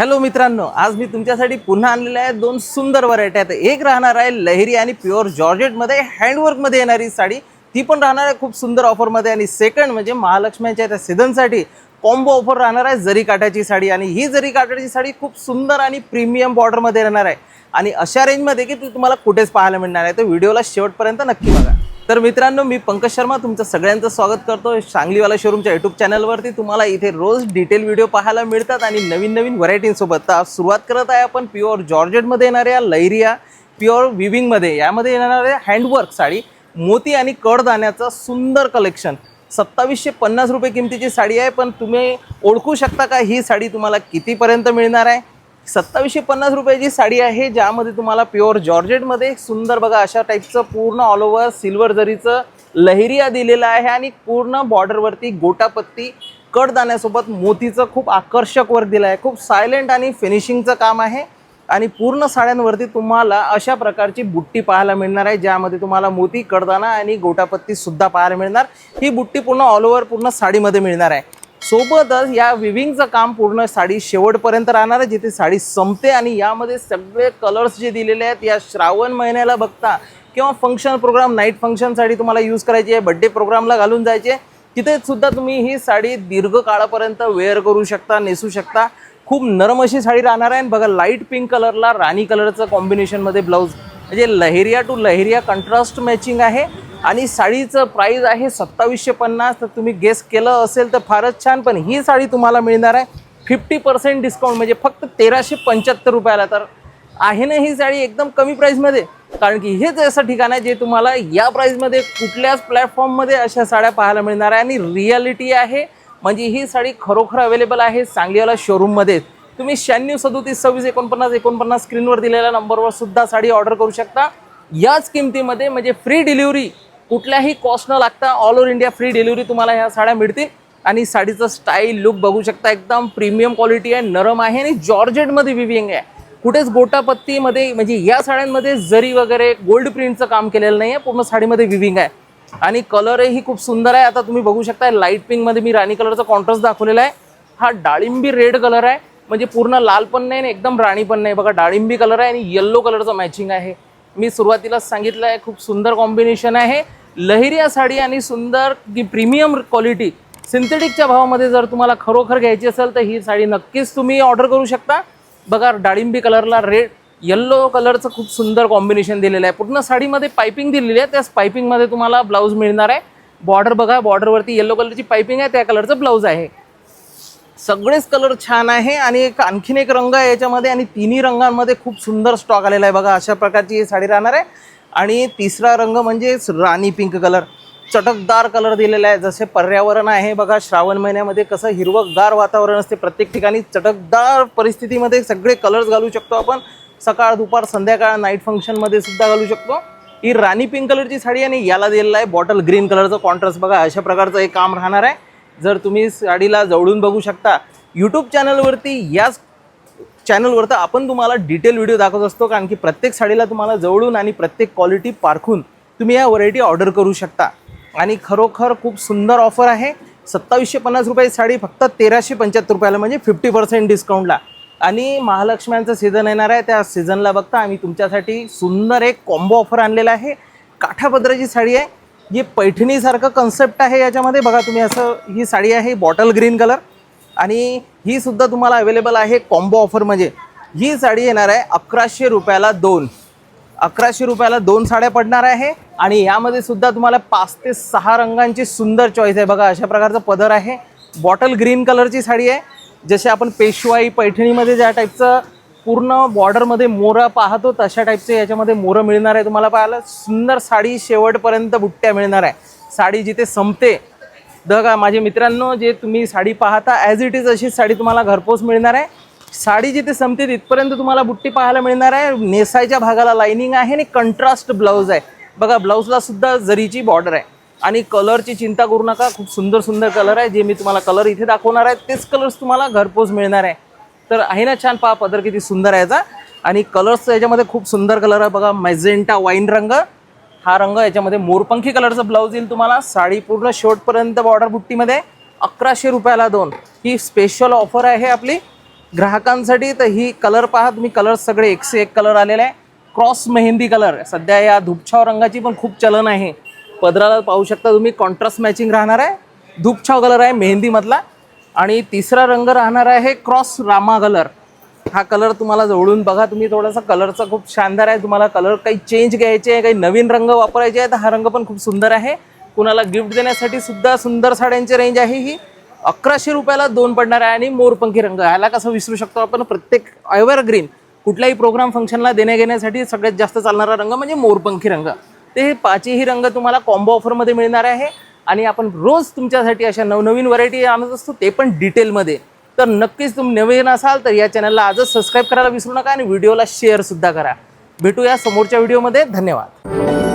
Hello मित्रांनो, आज मी तुमच्यासाठी पुन्हा आणलेले आहे दोन सुंदर व्हरायटी आहेत। एक राहणार आहे लहेरी आणि प्युअर जॉर्जेटमध्ये हँडवर्कमध्ये येणारी साडी, ती पण राहणार आहे खूप सुंदर ऑफरमध्ये। आणि सेकंड म्हणजे महालक्ष्मीच्या त्या सीझनसाठी कॉम्बो ऑफर राहणार आहे जरी काठाची साडी। आणि ही जरी काठाची साडी खूप सुंदर आणि प्रीमियम बॉर्डरमध्ये राहणार आहे आणि अशा रेंजमध्ये की तुम्हाला कुठेच पाहायला मिळणार आहे। तर व्हिडिओला शेवटपर्यंत नक्की बघा। तर मित्रांनो, मी पंकज शर्मा तुमचं सगळ्यांचं स्वागत करतो सांगलीवाला शोरूमच्या यूट्यूब चॅनलवरती। तुम्हाला इथे रोज डिटेल व्हिडिओ पाहायला मिळतात आणि नवीन नवीन व्हरायटींसोबत। तर सुरुवात करत आहे आपण प्युअर जॉर्जेटमध्ये येणाऱ्या लहेरिया प्युअर विविंगमध्ये। यामध्ये येणार आहे हँडवर्क साडी, मोती आणि कडदाण्याचं सुंदर कलेक्शन। 2750 रुपये किमतीची साडी आहे, पण तुम्ही ओळखू शकता का ही साडी तुम्हाला कितीपर्यंत मिळणार आहे? 2750 रुपयाची साडी आहे, ज्यामध्ये तुम्हाला प्युअर जॉर्जेटमध्ये सुंदर बघा अशा टाईपचं पूर्ण ऑल ओव्हर सिल्वर जरीचं लहेरिया दिलेलं आहे आणि पूर्ण बॉर्डरवरती गोटापत्ती कडदाण्यासोबत मोतीचं खूप आकर्षक वर्क दिलं आहे। खूप सायलेंट आणि फिनिशिंगचं काम आहे आणि पूर्ण साड्यांवरती तुम्हाला अशा प्रकारची बुट्टी पाहायला मिळणार आहे, ज्यामध्ये तुम्हाला मोती कडदाना आणि गोटापत्ती सुद्धा पाहायला मिळणार। ही बुट्टी पूर्ण ऑल ओव्हर पूर्ण साडीमध्ये मिळणार आहे। सोबतच या विविंगचं काम पूर्ण साडी शेवटपर्यंत राहणार आहे, जिथे साडी संपते। आणि यामध्ये सगळे कलर्स जे दिलेले आहेत या श्रावण महिन्याला बघता किंवा फंक्शन प्रोग्राम नाईट फंक्शनसाठी तुम्हाला यूज करायची आहे, बड्डे प्रोग्रामला घालून जायची आहे, तिथे सुद्धा तुम्ही ही साडी दीर्घकाळापर्यंत वेअर करू शकता, नेसू शकता। खूप नरम अशी साडी राहणार आहे। बघा लाईट पिंक कलरला राणी कलरचं कॉम्बिनेशनमध्ये ब्लाऊज, म्हणजे लहेरिया टू लहेरिया कंट्रास्ट मॅचिंग आहे। आणि साडीचं प्राइस आहे 2750। तर तुम्ही गेस केलं असेल तर फारच छान, पण ही साडी तुम्हाला मिळणार आहे 50% डिस्काउंट, म्हणजे फक्त 1375 रुपयाला। तर आहे ना ही साडी एकदम कमी प्राईसमध्ये, कारण की हेच असं ठिकाण आहे जे तुम्हाला या प्राईसमध्ये कुठल्याच प्लॅटफॉर्ममध्ये अशा साड्या पाहायला मिळणार आहे। आणि रियालिटी आहे, म्हणजे ही साडी खरोखर अवेलेबल आहे सांगलीवाला शोरूममध्ये। तुम्ही 96 37 26 49 49 स्क्रीनवर दिलेल्या नंबरवर सुद्धा साडी ऑर्डर करू शकता याच किमतीमध्ये, म्हणजे फ्री डिलिव्हरी, कुठल्याही कॉस्ट न लागता all over India free delivery तुम्हाला ह्या साड्या मिळतील। आणि साडीचं स्टाईल लुक बघू शकता, एकदम प्रीमियम क्वालिटी आहे, नरम आहे आणि जॉर्जेटमध्ये विविंग आहे। कुठेच गोटापत्तीमध्ये, म्हणजे या साड्यांमध्ये जरी वगैरे गोल्ड प्रिंटचं काम केलेलं नाही आहे, पूर्ण साडीमध्ये विविंग आहे। आणि कलरही खूप सुंदर आहे। आता तुम्ही बघू शकता लाईट पिंकमध्ये मी राणी कलरचा कॉन्ट्रास्ट दाखवलेला आहे। हा डाळिंबी रेड कलर आहे, म्हणजे पूर्ण लाल पण नाही आणि एकदम राणी पण नाही, बघा डाळिंबी कलर आहे आणि येल्लो कलरचं मॅचिंग आहे। मी सुरुवातीलाच सांगितलं आहे खूप सुंदर कॉम्बिनेशन आहे लहेरिया साडी आणि सुंदर प्रीमियम क्वालिटी। सिंथेटिकच्या भावामध्ये जर तुम्हाला खरोखर घ्यायची असेल तर ही साडी नक्कीच तुम्ही ऑर्डर करू शकता। बघा डाळिंबी कलरला रेड येल्लो कलरचं खूप सुंदर कॉम्बिनेशन दिलेलं आहे। पूर्ण साडीमध्ये पाइपिंग दिलेली आहे, त्याच पाइपिंगमध्ये तुम्हाला ब्लाऊज मिळणार आहे। बॉर्डर बघा, बॉर्डरवरती येल्लो कलरची पाइपिंग आहे, त्या कलरचं ब्लाऊज आहे। सगळेच कलर छान आहे। आणि आणखीन एक रंग आहे याच्यामध्ये, आणि तिन्ही रंगांमध्ये खूप सुंदर स्टॉक आलेला आहे। बघा अशा प्रकारची ही साडी राहणार आहे। आणि तिसरा रंग म्हणजे राणी पिंक कलर, चटकदार कलर दिलेला आहे। जसे पर्यावरण आहे बघा, श्रावण महिन्यामध्ये कसं हिरवंगार वातावरण असते, प्रत्येक ठिकाणी चटकदार परिस्थितीमध्ये सगळे कलर्स घालू शकतो आपण। सकाळ दुपार संध्याकाळ नाईट फंक्शनमध्ये सुद्धा घालू शकतो। ही राणी पिंक कलरची साडी आणि याला दिलेला आहे बॉटल ग्रीन कलरचं कॉन्ट्रास्ट। बघा अशा प्रकारचं एक काम राहणार आहे। जर तुम्ही साडीला जवळून बघू शकता यूट्यूब चॅनलवरती, याच चॅनलवर तर आपण तुम्हाला डिटेल व्हिडिओ दाखवत असतो, कारण की प्रत्येक साडीला तुम्हाला जवळून आणि प्रत्येक क्वालिटी पारखून तुम्ही या व्हरायटी ऑर्डर करू शकता। आणि खरोखर खूप सुंदर ऑफर आहे। 2750 रुपयाची साडी फक्त 1375 रुपयाला, म्हणजे 50% डिस्काउंटला। आणि महालक्ष्म्यांचं सीझन येणार आहे, त्या सीझनला बघता आम्ही तुमच्यासाठी सुंदर एक कॉम्बो ऑफर आणलेला आहे। काठापदराची साडी आहे, जी पैठणीसारखं कन्सेप्ट आहे याच्यामध्ये। बघा तुम्ही असं ही साडी आहे बॉटल ग्रीन कलर, आणि ही सुद्धा तुम्हाला अवेलेबल आहे कॉम्बो ऑफर। म्हणजे ही साडी येणार आहे 1100 रुपयाला 2, 1100 रुपयाला 2 साड्या पडणार आहे। आणि यामध्ये सुद्धा तुम्हाला 5 ते 6 रंगांची सुंदर चॉईस आहे। बघा अशा प्रकारचा पदर आहे, बॉटल ग्रीन कलरची साडी आहे। जसे आपण पेशवाई पैठणीमध्ये ज्या टाईपचं पूर्ण बॉर्डरमध्ये मोरा पाहतो, तशा टाईपचे याच्यामध्ये मोरं मिळणार आहे तुम्हाला पाहायला। सुंदर साडी, शेवटपर्यंत बुट्ट्या मिळणार आहे। साडी जिथे संपते बघा माझे मित्रांनो, जे तुम्ही साडी पाहता ॲज इट इज अशीच साडी तुम्हाला घरपोच मिळणार आहे। साडी जिथे संपते तिथपर्यंत तुम्हाला बुट्टी पाहायला मिळणार आहे। नेसायच्या भागाला लाइनिंग आहे आणि कंट्रास्ट ब्लाऊज आहे। बघा ब्लाऊजला सुद्धा जरीची बॉर्डर आहे। आणि कलरची चिंता करू नका, खूप सुंदर सुंदर कलर आहे। जे मी तुम्हाला कलर इथे दाखवणार आहे तेच कलर्स तुम्हाला घरपोच मिळणार आहे। तर आहे ना छान, पहा पदर किती सुंदर आहे याचा। आणि कलर्स याच्यामध्ये खूप सुंदर कलर आहे। बघा मॅजेंटा वाईन रंग, हा रंग, याच्यामध्ये मोरपंखी कलरचा ब्लाऊज येईल तुम्हाला। साडी पूर्ण शेवटपर्यंत बॉर्डर बुट्टीमध्ये 1100 रुपयाला 2, ही स्पेशल ऑफर आहे आपली। ग्राहकांसाठी तर ही कलर पहा तुम्ही, कलर सगळे एक से एक कलर आलेले आहे. क्रॉस मेहंदी कलर सध्या या धुपछाव रंगाची पण खूप चलन आहे. पदराला पाहू शकता तुम्ही, कॉन्ट्रास्ट मॅचिंग राहणार आहे. धुपछाव कलर आहे मेहंदीमधला. आणि तिसरा रंग राहणार आहे क्रॉस रामा कलर. हा कलर तुम्हाला जवळून बघा तुम्ही, थोडासा कलरचा खूप शानदार आहे. तुम्हाला कलर काही चेंज घ्यायचे आहे, काही नवीन रंग वापरायचे आहे तर हा रंग पण खूप सुंदर आहे. कुणाला गिफ्ट देण्यासाठी सुद्धा सुंदर साड्यांची रेंज आहे ही. 1100 रुपयाला 2 पडणार आहे. आणि मोरपंखी रंग ह्याला कसं विसरू शकतो आपण, प्रत्येक एव्हरग्रीन कुठल्याही प्रोग्राम फंक्शनला देण्याघेण्यासाठी सगळ्यात जास्त चालणारा रंग म्हणजे मोरपंखी रंग. ते 5ही रंग तुम्हाला कॉम्बो ऑफरमध्ये मिळणार आहे. आणि आपण रोज तुमच्यासाठी अशा नवनवीन व्हरायटी आणत असतो, ते पण डिटेलमध्ये. तर नक्कीच तुम्ही नवीन असाल तर या चॅनलला आजच सबस्क्राईब करायला विसरू नका आणि व्हिडिओला शेअरसुद्धा करा. भेटूया समोरच्या व्हिडिओमध्ये. धन्यवाद.